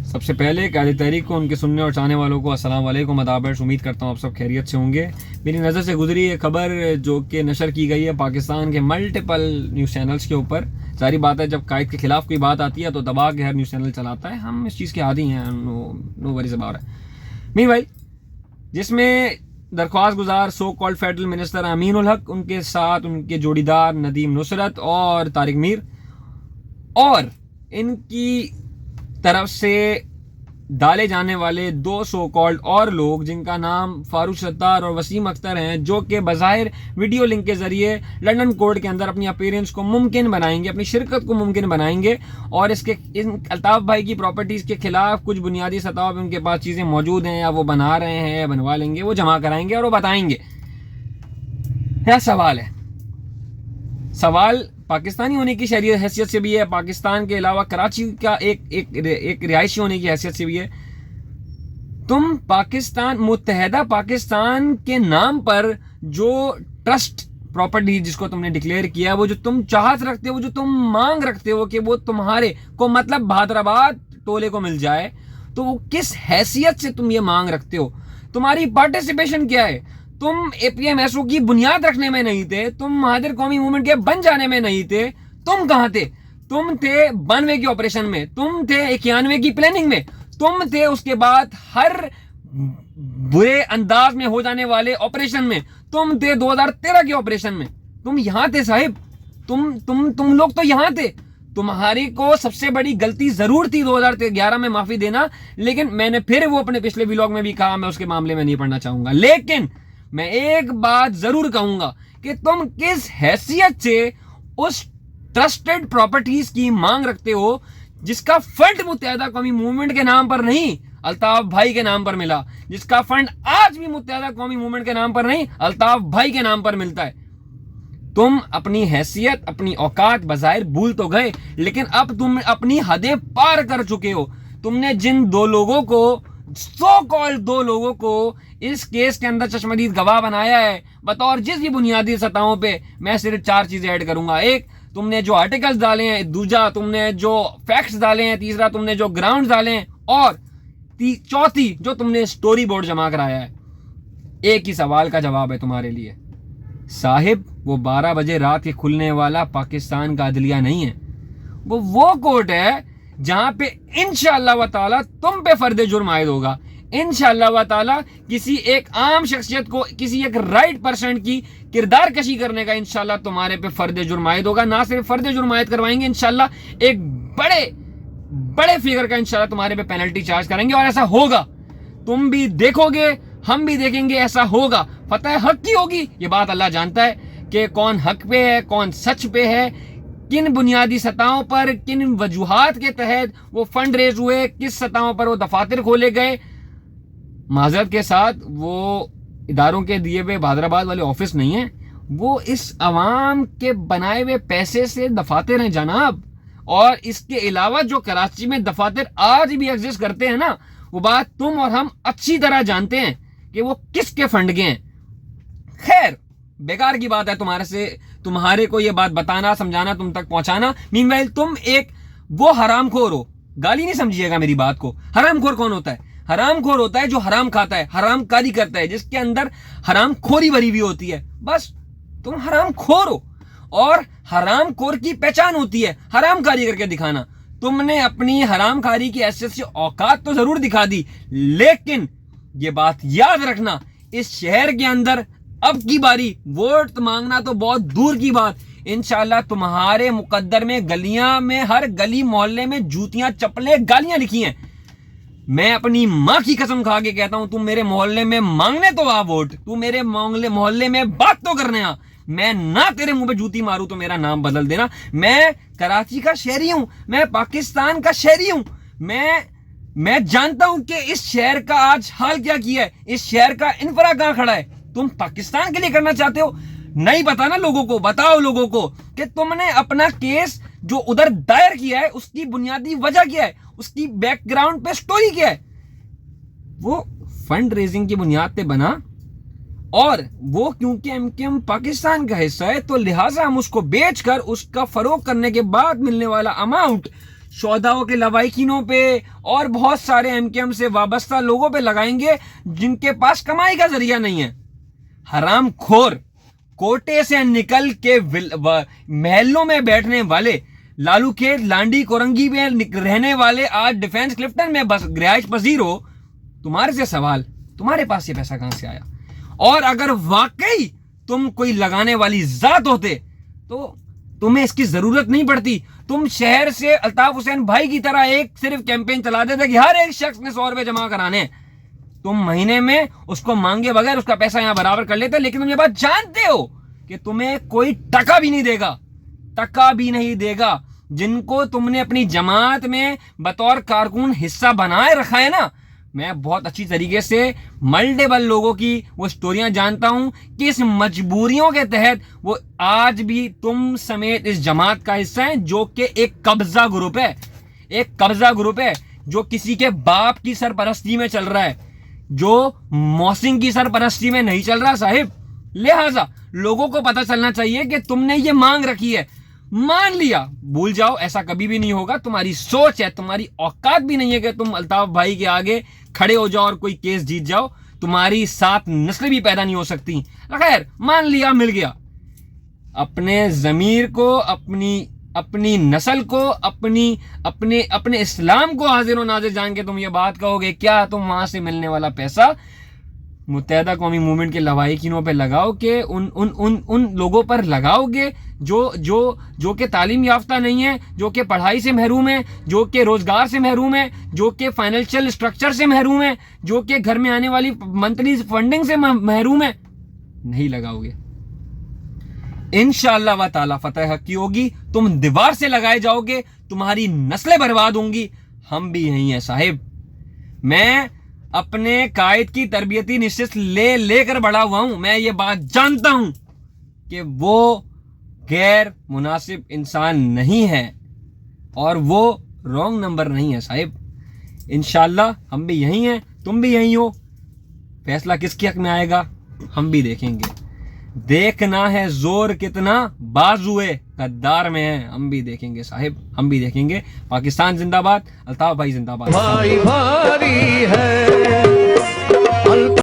सबसे पहले 1 तारीख को उनके सुनने और चाहने वालों को अस्सलाम वालेकुम अदाबर्स। उम्मीद करता हूँ आप सब खैरियत से होंगे। मेरी नज़र से गुजरी ये खबर जो कि नशर की गई है पाकिस्तान के मल्टीपल न्यूज़ चैनल्स के ऊपर। जारी बात है, जब कायद के खिलाफ कोई बात आती है तो दबा के हर न्यूज़ चैनल चलाता है। हम इस चीज़ के आदी हैं, no worries about it. Mean भाई, जिसमें दरख्वास्त गुजार so called federal minister Amin ul Haq, उनके साथ उनके जोड़ीदार नदीम नुसरत और तारिक मीर, और इनकी तरफ से डाले जाने वाले 2 सो कॉल्ड और लोग जिनका नाम फारूक सत्तार और वसीम अख्तर हैं, जो कि बज़ाहिर वीडियो लिंक के जरिए लंदन कोर्ट के अंदर अपनी अपीयरेंस को मुमकिन बनाएंगे, अपनी शिरकत को मुमकिन बनाएंगे और इन अल्ताफ भाई की प्रॉपर्टीज़ के खिलाफ कुछ बुनियादी सतह पर उनके पास चीज़ें मौजूद हैं या वो बना रहे हैं या बनवा लेंगे, वो जमा कराएंगे और वो बताएंगे। यह सवाल है। सवाल पाकिस्तानी होने की शरीयत हैसियत से भी है, पाकिस्तान के अलावा कराची का एक रिहायशी होने की हैसियत से भी है। तुम पाकिस्तान, मुत्तहदा पाकिस्तान के नाम पर जो ट्रस्ट प्रॉपर्टी जिसको तुमने डिक्लेयर किया, वो जो तुम चाहत रखते हो, वो जो तुम मांग रखते हो कि वो तुम्हारे को मतलब भादराबाद टोले को मिल जाए, तो वो किस हैसियत से तुम ये मांग रखते हो? तुम्हारी पार्टिसिपेशन क्या है? तुम APMSO की बुनियाद रखने में नहीं थे, तुम महादिर कौमी मूवमेंट के बन जाने में नहीं थे। तुम कहां थे? तुम थे 92 के ऑपरेशन में, तुम थे 91 की प्लानिंग में, तुम थे उसके बाद हर बुरे अंदाज में हो जाने वाले ऑपरेशन में, तुम थे 2013 के ऑपरेशन में। तुम यहां थे साहिब, तुम लोग तो यहां थे। तुम्हारी को सबसे बड़ी गलती जरूर थी 2011 में माफी देना, लेकिन मैंने फिर वो अपने पिछले व्लॉग में भी कहा, मैं उसके मामले में नहीं पढ़ना चाहूंगा। लेकिन मैं एक बात जरूर कहूंगा कि तुम किस हैसियत से उस ट्रस्टेड प्रॉपर्टीज की मांग रखते हो जिसका फंड मुत्तहदा कौमी मूवमेंट के नाम पर नहीं, अल्ताफ भाई के नाम पर मिला, जिसका फंड आज भी मुत्तहदा कौमी मूवमेंट के नाम पर नहीं, अल्ताफ भाई के नाम पर मिलता है। तुम अपनी हैसियत, अपनी औकात बज़ाहिर भूल तो गए, लेकिन अब तुम अपनी हदें पार कर चुके हो। तुमने जिन 2 लोगों को, सो कॉल्ड 2 लोगों को इस केस के अंदर चश्मदीद गवाह बनाया है, बतौर जिस भी बुनियादी सतहों पे, मैं सिर्फ 4 चीजें ऐड करूंगा। एक, तुमने जो आर्टिकल्स डाले हैं, दूसरा तुमने जो फैक्ट्स डाले हैं, तीसरा तुमने जो ग्राउंड डाले हैं, और चौथी जो तुमने स्टोरी बोर्ड जमा कराया है। एक ही सवाल का जवाब है तुम्हारे लिए साहिब, वो 12 बजे रात के खुलने वाला पाकिस्तान का अदलिया नहीं है, वो कोर्ट है जहां पे इंशाअल्लाह व ताला तुम पे फर्द जुर्म आयद होगा। इंशाअल्लाह व ताला किसी एक आम शख्सियत को, किसी एक राइट पर्सन की किरदार कशी करने का इंशाअल्लाह तुम्हारे पे फर्द जुर्म आयद होगा। ना सिर्फ फर्द जुर्म आयद करवाएंगे, इंशाअल्लाह एक बड़े फिगर का इंशाअल्लाह तुम्हारे पे पेनल्टी चार्ज करेंगे, और ऐसा होगा। तुम भी देखोगे, हम भी देखेंगे, ऐसा होगा। फतह हक की होगी, ये बात अल्लाह जानता है कि कौन हक पे है, कौन सच पे है, किन बुनियादी सतहों पर, किन वजूहात के तहत वो फंड रेज हुए, किस सतहों पर वो दफातर खोले गए। माजरत के साथ, वो इदारों के दिए हुए हैदराबाद वाले ऑफिस नहीं है, वो इस अवाम के बनाए हुए पैसे से दफातर हैं जनाब। और इसके अलावा जो कराची में दफातर आज भी एग्जिस्ट करते हैं ना, वो बात तुम और हम अच्छी तरह जानते हैं कि वो किसके फंड के हैं। खैर, बेकार की बात है तुम्हारे को ये बात बताना, समझाना, तुम तक पहुंचाना। मीनवाइल तुम एक वो हरामखोर हो, गाली नहीं समझिएगा मेरी बात को। हरामखोर कौन होता है? हरामखोर होता है जो हराम खाता है, हरामकारी करता है, जिसके अंदर हरामखोरी भरी हुई होती है। बस तुम हरामखोर हो, और हरामखोर की पहचान होती है हरामकारी करके दिखाना। तुमने अपनी हरामकारी की हैसियत से औकात तो जरूर दिखा दी, लेकिन ये बात याद रखना, इस शहर के अंदर अब की बारी वोट मांगना तो बहुत दूर की बात, इंशाअल्लाह तुम्हारे मुकद्दर में गलियां में, हर गली मोहल्ले में जूतियां, चप्पलें, गालियां लिखी हैं। मैं अपनी माँ की कसम खा के कहता हूं, तू मेरे मोहल्ले में मांगने तो आ वोट, तू मेरे मोहल्ले में बात तो करने आ। मैं ना तेरे मुंह पे जूती मारूं तो मेरा नाम बदल देना। मैं कराची का शहरी हूं, मैं पाकिस्तान का शहरी हूं। मैं जानता हूं कि इस शहर का आज हाल क्या किया है, इस शहर का इंफ्रा कहां खड़ा है। तुम पाकिस्तान के लिए करना चाहते हो? नहीं बताना लोगों को, बताओ लोगों को कि तुमने अपना केस जो उधर दायर किया है उसकी बुनियादी वजह क्या है, उसकी बैकग्राउंड पे स्टोरी क्या है। वो फंड रेजिंग की बुनियाद पे बना, और वो क्योंकि एमकेएम पाकिस्तान का हिस्सा है तो लिहाजा हम उसको बेचकर उसका फरोख करने के बाद मिलने वाला अमाउंट शौदाओं के लवाहिकीनों पे और बहुत सारे एमकेएम से वाबस्ता लोगों पे लगाएंगे जिनके पास कमाई का जरिया नहीं है। हराम खोर, कोटे से निकल के महलों में बैठने वाले, लालू के लांडी कोरंगी में रहने वाले, आज डिफेंस क्लिफ्टन में बस रिहाइश पजीर हो, तुम्हारे से सवाल, तुम्हारे पास ये पैसा कहां से आया? और अगर वाकई तुम कोई लगाने वाली जात होते तो तुम्हें इसकी जरूरत नहीं पड़ती। तुम शहर से अल्ताफ हुसैन भाई की तरह एक सिर्फ कैंपेन चला देते कि हर एक शख्स ने 100 रुपए जमा कराने। तुम महीने में उसको मांगे बगैर उसका पैसा यहां बराबर कर लेते। लेकिन तुम ये बात जानते हो कि तुम्हें कोई टका भी नहीं देगा, टका भी नहीं देगा। जिनको तुमने अपनी जमात में बतौर कारकुन हिस्सा बनाए रखा है ना, मैं बहुत अच्छी तरीके से मल्टीपल लोगों की वो स्टोरियां जानता हूं कि इस मजबूरियों के तहत वो आज भी तुम समेत इस जमात का हिस्सा है, जो कि एक कब्जा ग्रुप है, एक कब्जा ग्रुप है जो किसी के बाप की सरपरस्ती में चल रहा है, जो मौसिन की सरपरस्ती में नहीं चल रहा साहिब। लिहाजा लोगों को पता चलना चाहिए कि तुमने ये मांग रखी है, मान लिया, भूल जाओ, ऐसा कभी भी नहीं होगा। तुम्हारी सोच है, तुम्हारी औकात भी नहीं है कि तुम अल्ताफ भाई के आगे खड़े हो जाओ और कोई केस जीत जाओ। तुम्हारी 7 नस्लें भी पैदा नहीं हो सकती। खैर, मान लिया, मिल गया। अपने जमीर को, अपनी नस्ल को, अपने इस्लाम को हाजिर और नाजिर जान के तुम ये बात कहोगे क्या तुम वहां से मिलने वाला पैसा मुत्तहदा कौमी मूवमेंट के लवाहिकीनों पे लगाओ के उन लोगों पर लगाओगे जो कि तालीम याफ्ता नहीं है, जो कि पढ़ाई से महरूम है, जो कि रोजगार से महरूम है, जो कि फाइनेंशियल स्ट्रक्चर से महरूम है, जो कि घर में आने वाली मंथली फंडिंग से महरूम है? नहीं लगाओगे। इंशाअल्लाह व ताला फतह हक की होगी। तुम दीवार से लगाए जाओगे, तुम्हारी नस्लें बर्बाद होंगी। हम भी यही हैं साहिब। मैं अपने कायद की तरबियती निश्चित लेकर बड़ा हुआ हूं। मैं ये बात जानता हूं कि वो गैर मुनासिब इंसान नहीं है और वो रॉन्ग नंबर नहीं है साहिब। इंशाअल्लाह हम भी यही हैं, तुम भी यही हो। फैसला किसके हक में आएगा हम भी देखेंगे। देखना है जोर कितना बाजुए गद्दार में है, हम भी देखेंगे साहिब, हम भी देखेंगे। पाकिस्तान जिंदाबाद, अल्ताफ भाई जिंदाबाद। भाई भारी है।